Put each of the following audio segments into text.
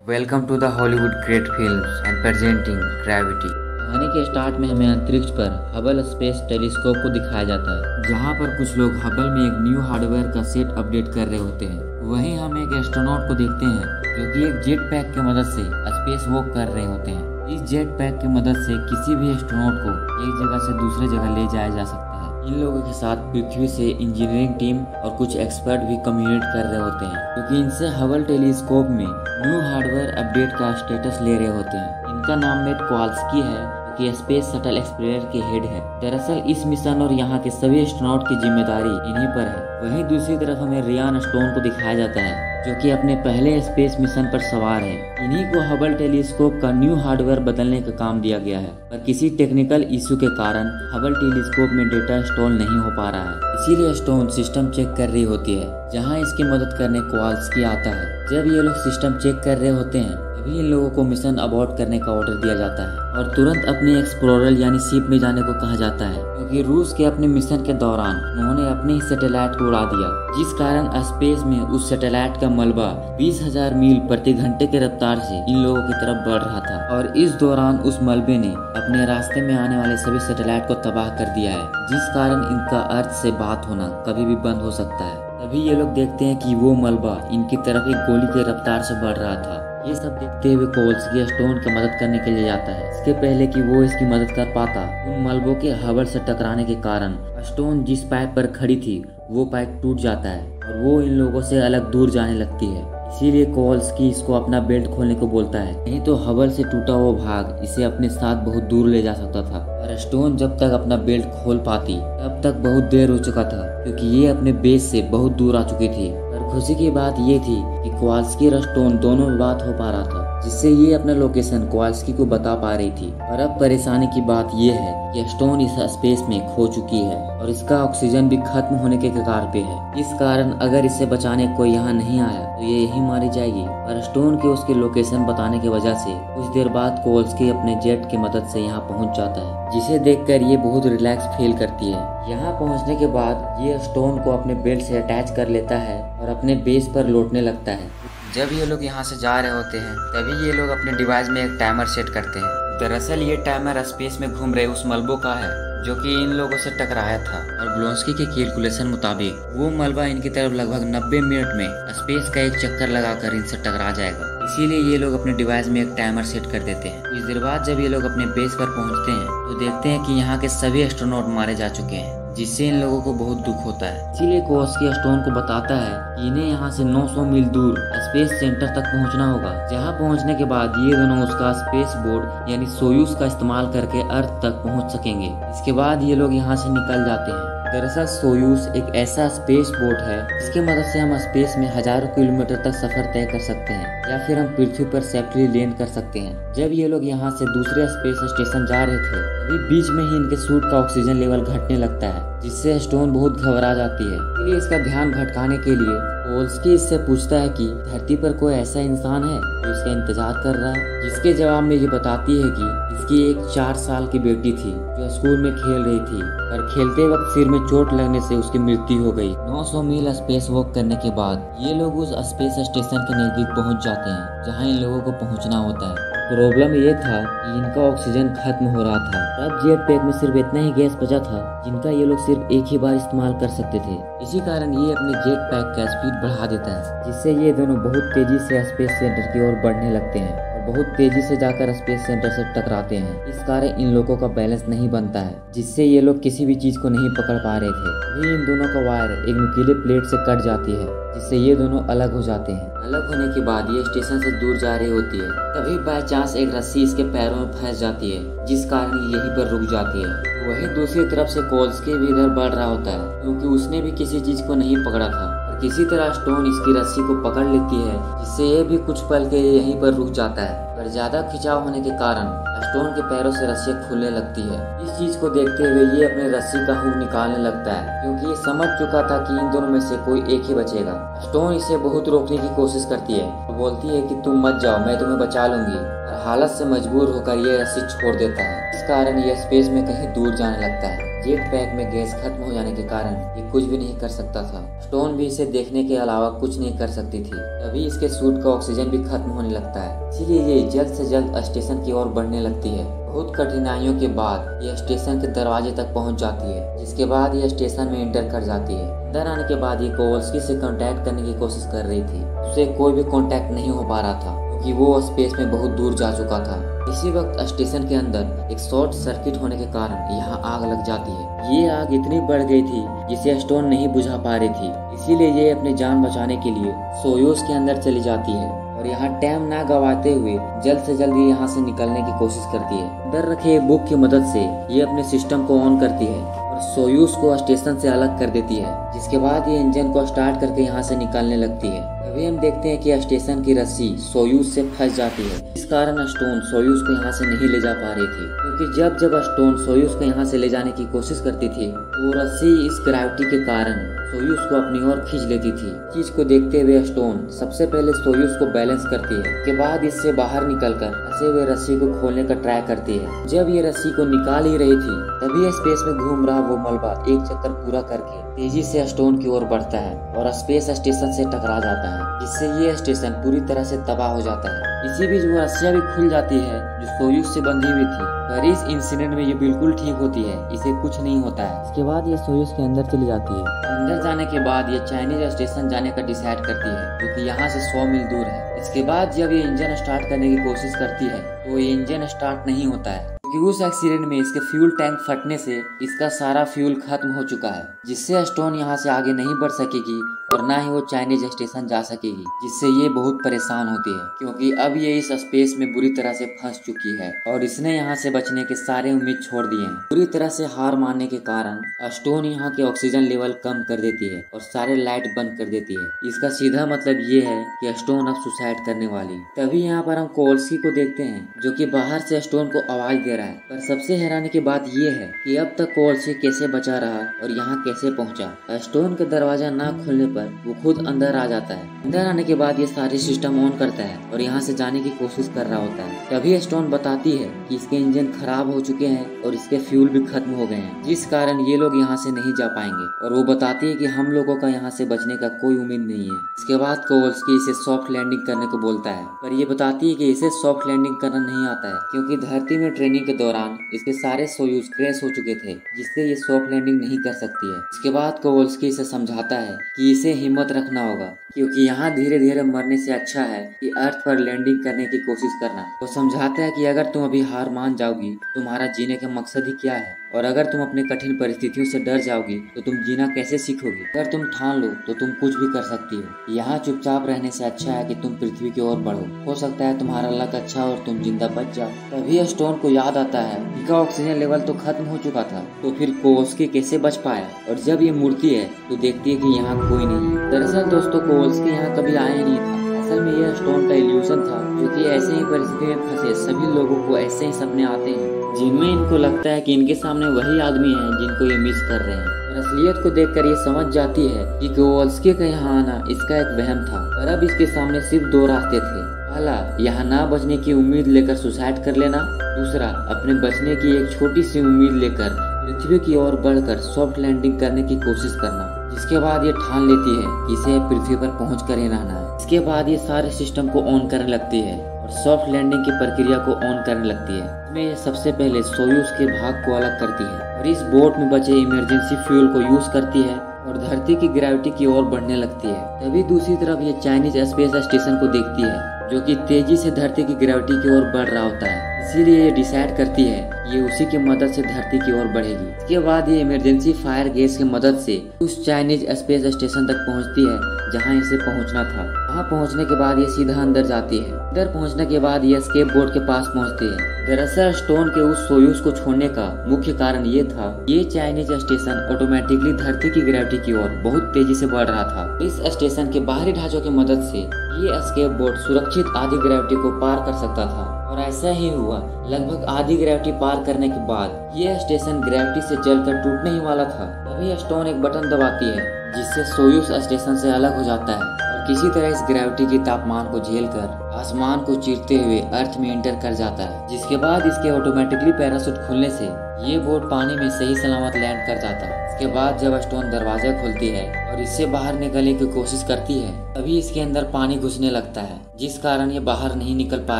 Welcome to the Hollywood great films and presenting Gravity. कहानी के start में हमें अंतरिक्ष पर हबल स्पेस टेलीस्कोप को दिखाया जाता है, जहां पर कुछ लोग हबल में एक न्यू हार्डवेयर का सेट अपडेट कर रहे होते हैं। वहीं हम एक एस्ट्रोनॉट को देखते हैं जो कि एक जेट पैक की मदद से स्पेस वॉक कर रहे होते हैं। इस जेट पैक की मदद से किसी भी एस्ट्रोनॉट को एक जगह से दूसरे जगह ले जाया जा सकता है। इन लोगों के साथ पृथ्वी से इंजीनियरिंग टीम और कुछ एक्सपर्ट भी कम्युनिकेट कर रहे होते हैं, क्योंकि इनसे हबल टेलीस्कोप में न्यू हार्डवेयर अपडेट का स्टेटस ले रहे होते हैं। इनका नाम मेट कोवाल्स्की है, कि स्पेस शटल एक्सप्लोरर के हेड है। दरअसल इस मिशन और यहाँ के सभी एस्ट्रोनॉट की जिम्मेदारी इन्हीं पर है। वहीं दूसरी तरफ हमें रियान स्टोन को दिखाया जाता है, जो कि अपने पहले स्पेस मिशन पर सवार है। इन्हीं को हबल टेलीस्कोप का न्यू हार्डवेयर बदलने का काम दिया गया है, पर किसी टेक्निकल इश्यू के कारण हबल टेलीस्कोप में डेटा इंस्टॉल नहीं हो पा रहा है। इसीलिए स्टोन सिस्टम चेक कर रही होती है, जहाँ इसकी मदद करने कोवाल्स्की आता है। जब ये लोग सिस्टम चेक कर रहे होते हैं, तभी इन लोगों को मिशन अबॉर्ट करने का ऑर्डर दिया जाता है और तुरंत अपने एक्सप्लोरर यानी शिप में जाने को कहा जाता है, क्योंकि रूस के अपने मिशन के दौरान उन्होंने अपने ही सैटेलाइट को उड़ा दिया, जिस कारण स्पेस में उस सैटेलाइट का मलबा 20,000 मील प्रति घंटे के रफ्तार से इन लोगों की तरफ बढ़ रहा था। और इस दौरान उस मलबे ने अपने रास्ते में आने वाले सभी सैटेलाइट को तबाह कर दिया है, जिस कारण इनका अर्थ से बात होना कभी भी बंद हो सकता है। तभी ये लोग देखते हैं कि वो मलबा इनकी तरफ एक गोली के रफ्तार से बढ़ रहा था। ये सब देखते हुए कोवाल्स्की स्टोन की मदद करने के लिए जाता है। इसके पहले कि वो इसकी मदद कर पाता, उन मलबों के हबल से टकराने के कारण स्टोन जिस पाइप पर खड़ी थी वो पाइप टूट जाता है और वो इन लोगों से अलग दूर जाने लगती है। इसीलिए कोवाल्स्की इसको अपना बेल्ट खोलने को बोलता है, नहीं तो हबल से टूटा हुआ भाग इसे अपने साथ बहुत दूर ले जा सकता था। और स्टोन जब तक अपना बेल्ट खोल पाती तब तक बहुत देर हो चुका था, क्योंकि ये अपने बेस से बहुत दूर आ चुकी थी। और खुशी की बात ये थी कि कोवाल्स्की और स्टोन दोनों में बात हो पा रहा था, जिससे ये अपना लोकेशन कोवाल्स्की को बता पा रही थी। और अब परेशानी की बात ये है कि स्टोन इस स्पेस में खो चुकी है और इसका ऑक्सीजन भी खत्म होने के कगार पे है। इस कारण अगर इसे बचाने कोई यहाँ नहीं आया तो ये यहीं मारी जाएगी। और स्टोन के उसके लोकेशन बताने की वजह से कुछ देर बाद कोवाल्स्की अपने जेट की मदद से यहाँ पहुँच जाता है, जिसे देखकर ये बहुत रिलैक्स फील करती है। यहाँ पहुँचने के बाद ये स्टोन को अपने बेल्ट से अटैच कर लेता है और अपने बेस पर लौटने लगता है। जब ये लोग यहाँ से जा रहे होते हैं, तभी ये लोग अपने डिवाइस में एक टाइमर सेट करते हैं। दरअसल ये टाइमर स्पेस में घूम रहे उस मलबों का है जो कि इन लोगों से टकराया था। और ब्लोंस्की के कैलकुलेशन मुताबिक वो मलबा इनकी तरफ लगभग 90 मिनट में स्पेस का एक चक्कर लगाकर इनसे टकरा जाएगा। इसीलिए ये लोग अपने डिवाइस में एक टाइमर सेट कर देते हैं। कुछ देर बाद जब ये लोग अपने बेस पर पहुंचते हैं तो देखते हैं कि यहाँ के सभी एस्ट्रोनॉट मारे जा चुके हैं, जिससे इन लोगों को बहुत दुख होता है। इसीलिए कोवाल्स्की स्टोन को बताता है कि इन्हें यहाँ से 900 मील दूर स्पेस सेंटर तक पहुँचना होगा, जहाँ पहुँचने के बाद ये दोनों उसका स्पेस बोर्ड यानी सोयूज का इस्तेमाल करके अर्थ तक पहुँच सकेंगे। इसके बाद ये लोग यहाँ से निकल जाते हैं। दरअसल सोयूज एक ऐसा स्पेस बोट है जिसकी मदद से हम स्पेस में हजारों किलोमीटर तक सफर तय कर सकते हैं, या फिर हम पृथ्वी पर सेफ्टली लैंड कर सकते हैं। जब ये लोग यहाँ से दूसरे स्पेस स्टेशन जा रहे थे, तभी बीच में ही इनके सूट का ऑक्सीजन लेवल घटने लगता है, जिससे स्टोन बहुत घबरा जाती है। इसलिए इसका ध्यान भटकाने के लिए कोवाल्स्की इससे पूछता है कि धरती पर कोई ऐसा इंसान है जो इसका इंतजार कर रहा है, जिसके जवाब में ये बताती है कि इसकी एक 4 साल की बेटी थी जो स्कूल में खेल रही थी, और खेलते वक्त सिर में चोट लगने से उसकी मृत्यु हो गई। 900 मील स्पेस वॉक करने के बाद ये लोग उस स्पेस स्टेशन के नजदीक पहुंच जाते हैं, जहां इन लोगों को पहुंचना होता है। प्रॉब्लम ये था कि इनका ऑक्सीजन खत्म हो रहा था। अब जेट पैक में सिर्फ इतना ही गैस बचा था जिनका ये लोग सिर्फ एक ही बार इस्तेमाल कर सकते थे। इसी कारण ये अपने जेट पैक का स्पीड बढ़ा देता है, जिससे ये दोनों बहुत तेजी से स्पेस सेंटर की ओर बढ़ने लगते हैं और बहुत तेजी से जाकर स्पेस सेंटर से टकराते हैं। इस कारण इन लोगों का बैलेंस नहीं बनता है, जिससे ये लोग किसी भी चीज को नहीं पकड़ पा रहे थे। वही इन दोनों का वायर एक नुकीले प्लेट से कट जाती है, जिससे ये दोनों अलग हो जाते हैं। अलग होने के बाद ये स्टेशन से दूर जा रही होती है, तभी बाय चांस एक रस्सी इसके पैरों में फंस जाती है, जिस कारण ये यहीं पर रुक जाती है। वहीं दूसरी तरफ से कोवाल्स्की भी इधर बढ़ रहा होता है, क्योंकि उसने भी किसी चीज को नहीं पकड़ा था। किसी तरह स्टोन इसकी रस्सी को पकड़ लेती है, जिससे ये भी कुछ पल के लिए यहीं पर रुक जाता है। पर ज्यादा खिंचाव होने के कारण स्टोन के पैरों से रस्सी खुलने लगती है। इस चीज को देखते हुए ये अपने रस्सी का हुक निकालने लगता है, क्योंकि ये समझ चुका था कि इन दोनों में से कोई एक ही बचेगा। स्टोन इसे बहुत रोकने की कोशिश करती है, वो बोलती है कि तुम मत जाओ, मैं तुम्हें बचा लूंगी, और हालत से मजबूर होकर ये रस्सी छोड़ देता है। इस कारण ये स्पेस में कहीं दूर जाने लगता है। जेट पैक में गैस खत्म हो जाने के कारण ये कुछ भी नहीं कर सकता था। स्टोन भी इसे देखने के अलावा कुछ नहीं कर सकती थी। तभी इसके सूट का ऑक्सीजन भी खत्म होने लगता है, इसीलिए ये जल्द से जल्द स्टेशन की ओर बढ़ने लगती है। बहुत कठिनाइयों के बाद ये स्टेशन के दरवाजे तक पहुंच जाती है, जिसके बाद ये स्टेशन में एंटर कर जाती है। अंदर आने के बाद ये कोवल्स्की से कांटेक्ट करने की कोशिश कर रही थी। उसे कोई भी कांटेक्ट नहीं हो पा रहा था क्योंकि वो स्पेस में बहुत दूर जा चुका था। इसी वक्त स्टेशन के अंदर एक शॉर्ट सर्किट होने के कारण यहाँ आग लग जाती है। ये आग इतनी बढ़ गई थी जिसे स्टोन नहीं बुझा पा रही थी, इसीलिए ये अपनी जान बचाने के लिए सोयूज के अंदर चली जाती है और यहाँ टाइम ना गवाते हुए जल्द से जल्द यहाँ से निकलने की कोशिश करती है। अंदर रखे एक बुक की मदद से ये अपने सिस्टम को ऑन करती है और सोयूज को स्टेशन से अलग कर देती है, जिसके बाद ये इंजन को स्टार्ट करके यहाँ से निकलने लगती है। तभी हम देखते हैं कि स्टेशन की रस्सी सोयूज से फंस जाती है। इस कारण स्टोन सोयूज को यहाँ से नहीं ले जा पा रही थी, क्योंकि जब जब स्टोन सोयूज को यहाँ से ले जाने की कोशिश करती थी तो रस्सी इस ग्रेविटी के कारण सोयूज को अपनी ओर खींच लेती थी। चीज को देखते हुए स्टोन सबसे पहले सोयूज को बैलेंस करती है, उसके बाद इससे बाहर निकलकर फंसे हुए रस्सी को खोलने का ट्राई करती है। जब ये रस्सी को निकाल ही रही थी तभी स्पेस में घूम रहा वो मलबा एक चक्कर पूरा करके तेजी से स्टोन की ओर बढ़ता है और स्पेस स्टेशन से टकरा जाता है, जिससे ये स्टेशन पूरी तरह से तबाह हो जाता है। इसी बीच वो रस्सियां भी खुल जाती है जो सोयूज से बंधी हुई थी, पर इस इंसिडेंट में ये बिल्कुल ठीक होती है, इसे कुछ नहीं होता है। इसके बाद ये सोयूज के अंदर चली जाती है। अंदर जाने के बाद ये चाइनीज स्टेशन जाने का डिसाइड करती है, जो कि यहाँ से 100 मील दूर है। इसके बाद जब ये इंजन स्टार्ट करने की कोशिश करती है तो ये इंजन स्टार्ट नहीं होता है, क्योंकि उस एक्सीडेंट में इसके फ्यूल टैंक फटने से इसका सारा फ्यूल खत्म हो चुका है, जिससे स्टोन यहाँ से आगे नहीं बढ़ सकेगी और ना ही वो चाइनीज स्टेशन जा सकेगी, जिससे ये बहुत परेशान होती है क्योंकि अब ये इस स्पेस में बुरी तरह से फंस चुकी है और इसने यहाँ से बचने के सारे उम्मीद छोड़ दिए हैं। पूरी तरह से हार मानने के कारण स्टोन यहाँ के ऑक्सीजन लेवल कम कर देती है और सारे लाइट बंद कर देती है। इसका सीधा मतलब ये है कि स्टोन अब सुसाइड करने वाली। तभी यहाँ पर हम कोवल्स्की को देखते हैं जो कि बाहर से स्टोन को आवाज दे रहा है, पर सबसे हैरानी की बात ये है कि अब तक कोवल्स्की कैसे बचा रहा और यहाँ कैसे पहुँचा। स्टोन का दरवाजा ना खुलने पर वो खुद अंदर आ जाता है। अंदर आने के बाद ये सारे सिस्टम ऑन करता है और यहाँ से जाने की कोशिश कर रहा होता है। तभी स्टोन बताती है कि इसके इंजन खराब हो चुके हैं और इसके फ्यूल भी खत्म हो गए हैं, जिस कारण ये लोग यहाँ से नहीं जा पाएंगे, और वो बताती है कि हम लोगों का यहाँ से बचने का कोई उम्मीद नहीं है। इसके बाद कोवल्स्की इसे सॉफ्ट लैंडिंग करने को बोलता है, पर ये बताती है कि इसे सॉफ्ट लैंडिंग करना नहीं आता है क्योंकि धरती में ट्रेनिंग के दौरान इसके सारे सोयूज क्रैश हो चुके थे, जिससे ये सॉफ्ट लैंडिंग नहीं कर सकती है। इसके बाद कोवल्स्की इसे समझाता है कि इसे हिम्मत रखना होगा क्योंकि यहाँ धीरे धीरे मरने से अच्छा है कि अर्थ पर लैंडिंग करने की कोशिश करना। वो समझाता है कि अगर तुम अभी हार मान जाओगी तुम्हारा जीने का मकसद ही क्या है, और अगर तुम अपने कठिन परिस्थितियों से डर जाओगी तो तुम जीना कैसे सीखोगी। अगर तुम ठान लो तो तुम कुछ भी कर सकती हो। यहाँ चुपचाप रहने से अच्छा है कि तुम पृथ्वी की ओर बढ़ो, हो सकता है तुम्हारा लक अच्छा और तुम जिंदा बच जाओ। तभी स्टोन को याद आता है इनका ऑक्सीजन लेवल तो खत्म हो चुका था, तो फिर कोवल्स्की कैसे बच पाया। और जब ये मुड़ती है तो देखती है कि यहाँ कोई नहीं है। दरअसल दोस्तों कोवल्स्की यहाँ कभी आया ही नहीं था। असल में यह स्टोन का इल्यूजन था, जो कि ऐसे ही परिस्थिति में फंसे सभी लोगों को ऐसे ही सपने आते हैं जिनमें इनको लगता है कि इनके सामने वही आदमी है जिनको ये मिस कर रहे हैं। और असलियत को देखकर ये समझ जाती है कि कोवल्स्की का यहाँ आना इसका एक वहम था, और अब इसके सामने सिर्फ 2 रास्ते थे। पहला, यहाँ ना बचने की उम्मीद लेकर सुसाइड कर लेना। दूसरा, अपने बचने की एक छोटी सी उम्मीद लेकर पृथ्वी की ओर बढ़कर सॉफ्ट लैंडिंग करने की कोशिश करना, जिसके बाद ये ठान लेती है कि इसे पृथ्वी पर पहुँच कर ही रहना है। इसके बाद ये सारे सिस्टम को ऑन करने लगती है और सॉफ्ट लैंडिंग की प्रक्रिया को ऑन करने लगती है। इसमें ये सबसे पहले सोयूज के भाग को अलग करती है और इस बोट में बचे इमरजेंसी फ्यूल को यूज करती है और धरती की ग्रेविटी की ओर बढ़ने लगती है। तभी दूसरी तरफ ये चाइनीज स्पेस स्टेशन को देखती है जो कि तेजी से धरती की ग्रेविटी की ओर बढ़ रहा होता है, इसीलिए ये डिसाइड करती है ये उसी की मदद से धरती की ओर बढ़ेगी। इसके बाद ये इमरजेंसी फायर गैस की मदद से उस चाइनीज स्पेस स्टेशन तक पहुंचती है जहां इसे पहुंचना था। वहां पहुंचने के बाद ये सीधा अंदर जाती है। अंदर पहुंचने के बाद ये एस्केप बोर्ड के पास पहुंचती है। दरअसल स्टोन के उस सोयूज को छोड़ने का मुख्य कारण ये था, ये चाइनीज स्टेशन ऑटोमेटिकली धरती की ग्रेविटी की ओर बहुत तेजी से बढ़ रहा था। इस स्टेशन के बाहरी ढांचों की मदद से ये एस्केप बोर्ड सुरक्षित आधी ग्रेविटी को पार कर सकता था, और ऐसा ही हुआ। लगभग आधी ग्रेविटी पार करने के बाद ये स्टेशन ग्रेविटी से जलकर टूटने ही वाला था। तभी स्टोन एक बटन दबाती है जिससे सोयूज स्टेशन से अलग हो जाता है और और किसी तरह इस ग्रेविटी की तापमान को झेलकर आसमान को चीरते हुए अर्थ में एंटर कर जाता है, जिसके बाद इसके ऑटोमेटिकली पैराशूट खुलने से ये बोट पानी में सही सलामत लैंड कर जाता है। इसके बाद जब स्टोन दरवाजा खोलती है और इससे बाहर निकलने की कोशिश करती है, तभी इसके अंदर पानी घुसने लगता है, जिस कारण ये बाहर नहीं निकल पा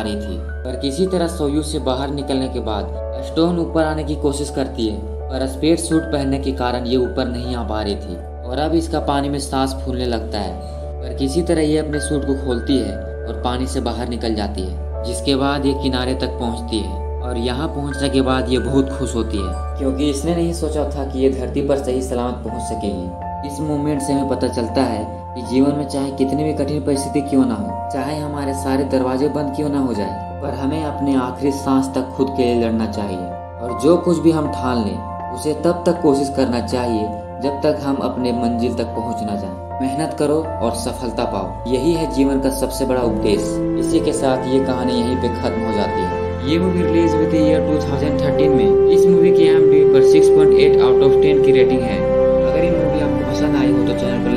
रही थी। पर किसी तरह सोयूज से बाहर निकलने के बाद स्टोन ऊपर आने की कोशिश करती है, पर स्पेस सूट पहनने के कारण ये ऊपर नहीं आ पा रही थी और अब इसका पानी में सांस फूलने लगता है। पर किसी तरह ये अपने सूट को खोलती है और पानी से बाहर निकल जाती है, जिसके बाद ये किनारे तक पहुंचती है और यहाँ पहुंचने के बाद ये बहुत खुश होती है, क्योंकि इसने नहीं सोचा था कि ये धरती पर सही सलामत पहुंच सकेगी। इस मोमेंट से हमें पता चलता है कि जीवन में चाहे कितनी भी कठिन परिस्थिति क्यों ना हो, चाहे हमारे सारे दरवाजे बंद क्यों ना हो जाए, पर हमें अपने आखिरी सांस तक खुद के लिए लड़ना चाहिए। और जो कुछ भी हम ठान लें उसे तब तक कोशिश करना चाहिए जब तक हम अपने मंजिल तक पहुंच ना जाएं। मेहनत करो और सफलता पाओ, यही है जीवन का सबसे बड़ा उपदेश। इसी के साथ ये कहानी यहीं पे खत्म हो जाती है। ये मूवी रिलीज हुई थी ईयर 2013 में। इस मूवी की IMDb पर 6.8 आउट ऑफ 10 की रेटिंग है। अगर ये मूवी आपको पसंद आई हो तो चैनल को